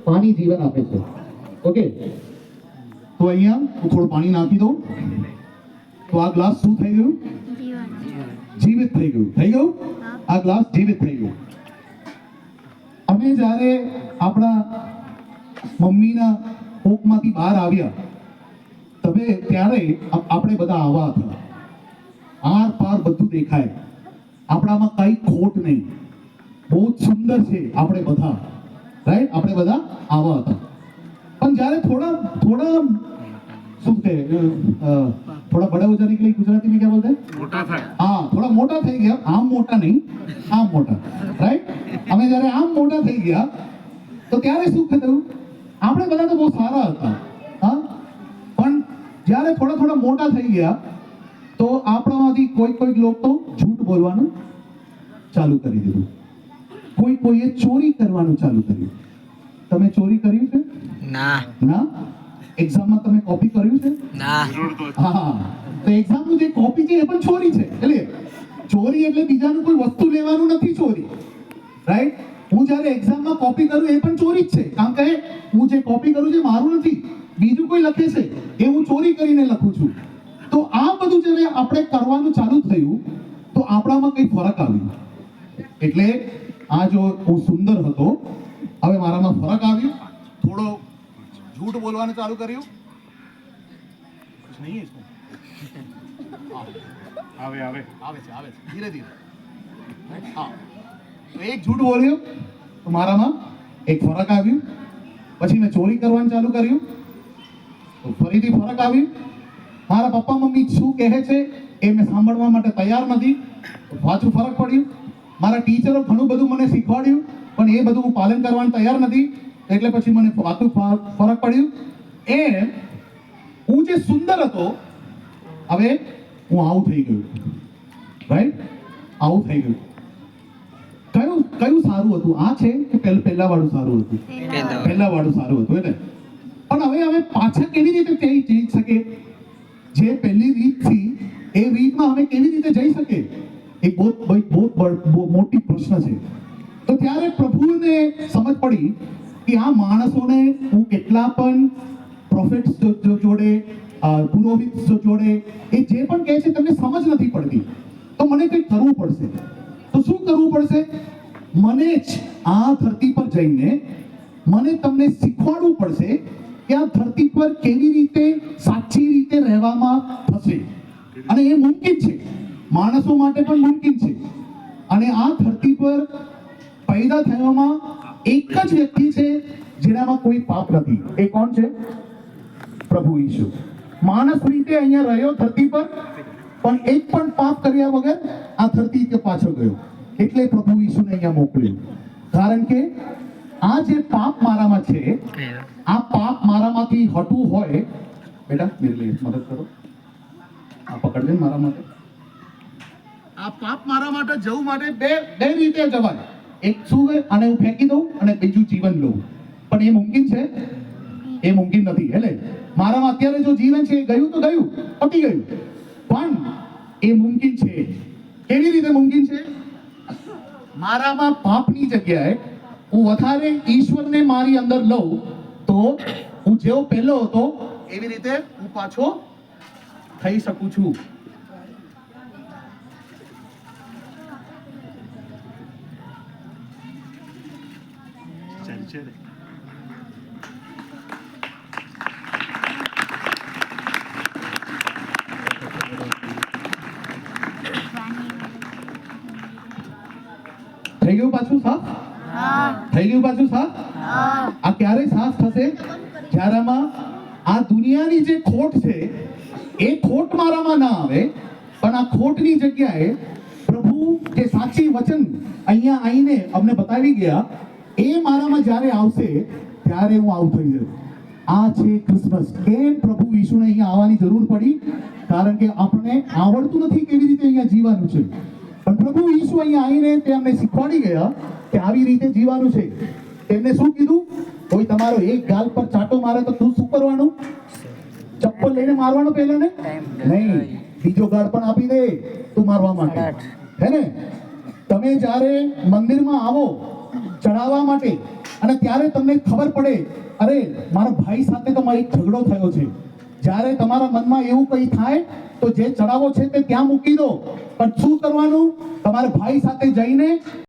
પાણી જીવન આપે છે. ઓકે, તો અહીંયા હું થોડું પાણી નાખી દઉં. તો આ ગ્લાસ શું થઈ ગયું? જીવિત થઈ ગયું. થઈ ગયું? આ ગ્લાસ જીવિત થઈ ગયું. અમે જ્યારે આપણા મમ્મીના કોખમાંથી બહાર આવ્યા ત્યારે આપણે બધા આવા હતા. આર પાર બધું દેખાય, આપણામાં કઈ ખોટ નહીં, બહુ સુંદર છે આપણે બધા, રાઈટ? આપણે બધા આવા હતા. પણ જ્યારે થોડા શું કહે, થોડા બડા हो जाने के लिए गुजराती में क्या बोलते हैं? मोटा था. हाँ, थोड़ा मोटा થઈ ગયા. આમ મોટા નહીં, આમ મોટા, રાઈટ? અમે જ્યારે આમ મોટા થઈ ગયા તો ત્યારે શું થયું? આપણે બધા તો બહુ સારા હતા, હા, પણ જ્યારે થોડા મોટા થઈ ગયા તો આપણામાંથી કોઈ લોકો તો झूठ બોલવાનું ચાલુ કરી દીધું. કોઈએ ચોરી કરવાનું ચાલુ કર્યું. તમે ચોરી કર્યું છે? ના. એક્ઝામમાં તમે કોપી કર્યું છે? ના. હા, તો એક્ઝામનું જે કોપી છે એ પણ ચોરી છે. એટલે ચોરી એટલે બીજાનું કોઈ વસ્તુ લેવાનું નથી ચોરી, રાઈટ? હું જ્યારે એક્ઝામમાં કોપી કરું એ પણ ચોરી જ છે, કારણ કે હું જે કોપી કરું છું મારું નથી, બીજું કોઈ લખે છે એ હું ચોરી કરીને લખું છું. તો આ બધું જ્યારે આપણે કરવાનું ચાલુ થયું તો આપણામાં કંઈ ફરક આવ્યો. એટલે આ જો હું સુંદર હતો, હવે મારામાં ફરક આવ્યો. થોડો झूठ બોલવાનું ચાલુ કર્યું. નહીં છે, આવે છે ધીરે ધીરે. હા, તો એક झूठ બોલ્યો તો મારામાં એક ફરક આવ્યું. પછી મેં ચોરી કરવાનું ચાલુ કર્યું તો ફરીથી ફરક આવ્યું. મારા પપ્પા મમ્મી શું કહે છે એ મેં સાંભળવા માટે તૈયાર નથી, તો પાછું ફરક પડ્યું. મારા ટીચરો ઘણું બધું મને શીખવાડ્યું પણ એ બધું હું પાલન કરવાનું તૈયાર નથી, એટલે પછી મને પાછું ફરક પડ્યું. એ હું જે સુંદર હતો હવે હું આવું થઈ ગયું, રાઈટ? આવું થઈ ગયું. કયું સારું હતું? આ છે કે પહેલા વાળું સારું હતું? પહેલા વાળું સારું હતું. એટલે પણ હવે પાછા કેવી રીતે જઈ શકે? જે પહેલી રીત થી એ રીતમાં અમે કેવી રીતે જઈ શકે? એક બહુ મોટી પ્રશ્ન છે. તો ત્યારે પ્રભુને સમજ પડી કે આ માણસોને હું કેટલા પણ પ્રોફેટ્સ જોડે, પુરોહિત જોડે, એ જે પણ કહે છે તમને સમજ નથી પડતી, તો મને કંઈક કરવું પડશે. તો શું કરવું પડશે? મને જ આ ધરતી પર જઈને મને તમને શીખવાડવું પડશે કે આ ધરતી પર કેવી રીતે સાચી રીતે રહેવામાં થશે. અને એ મુમકિન છે, માણસો માટે પણ મુમકિન છે. અને આ ધરતી પર પેદા થવામાં એક જ વ્યક્તિ છે જેનામાં કોઈ પાપ નથી. એ કોણ છે? પ્રભુ ઈસુ. માણસ રીતે અહીંયા રહ્યો ધરતી પર, પણ એક પણ પાપ કર્યા વગર આ ધરતી કે પાછો ગયો. એટલે પ્રભુ ઈસુને અહીંયા મોકલ્યો. કારણ કે આ જે પાપ મારામાં છે, આ પાપ મારામાંથી હટવું હોય, બેટા મેરે लिए મદદ કરો, આ પકડ દે મારા માટે. આ પાપ મારા માટે જવું માટે બે રીતે જવાય. એક શું છે, આને હું ફેંકી દઉં અને બીજું જીવન લઉં. પણ એ મુમકિન છે? એ મુમકિન નથી. એટલે મારામાં અત્યારે જો જીવન છે એ ગયું તો ગયું, પતી ગયું. પણ એ મુમકિન છે. કેવી રીતે મુમકિન છે? મારામાં પાપની જગ્યાએ હું વધારે ઈશ્વરને મારી અંદર લઉં તો હું જેવો પહેલો હતો એવી રીતે હું પાછો થઈ શકું છું. થઈ ગયું પાછું સાફ? થઈ ગયું પાછું સાફ? આ ક્યારે સાફ થશે? જ્યારેમાં આ દુનિયાની જે ખોટ છે એ ખોટ મારામાં ના આવે, પણ આ ખોટની જગ્યાએ પ્રભુ જે સાચી વચન અહીંયા આવીને અમને બતાવી ગયા એ મારામાં જ્યારે આવશે ત્યારે હું આવું થઈ જઈશ. આ છે ક્રિસમસ. કેમ પ્રભુ ઈસુને અહીંયા આવવાની જરૂર પડી? કારણ કે આપણને આવડતું નથી કેવી રીતે અહીંયા જીવવાનું છે, પણ પ્રભુ ઈસુ અહીંયા આવીને તે અમને શીખવાડી ગયા કે આવી રીતે જીવવાનું છે. તેમને શું કીધું? કોઈ તમારો એક ગાલ પર ચાટો મારે તો તું શું કરવાનું? ચપ્પલ લઈને મારવાનો પહેલા ને? નહીં, બીજો ગાળ પણ આપી દે તું મારવા માટે, હે ને? તમે જ્યારે મંદિરમાં આવો, ચડાવવા માટે, અને ત્યારે તમને ખબર પડે અરે મારા ભાઈ સાથે તો મારી ઝઘડો થયો છે. જ્યારે તમારા મનમાં એવું કંઈ થાય તો જે ચડાવો છે તે ત્યાં મૂકી દો, પણ શું કરવાનું? તમારે ભાઈ સાથે જઈને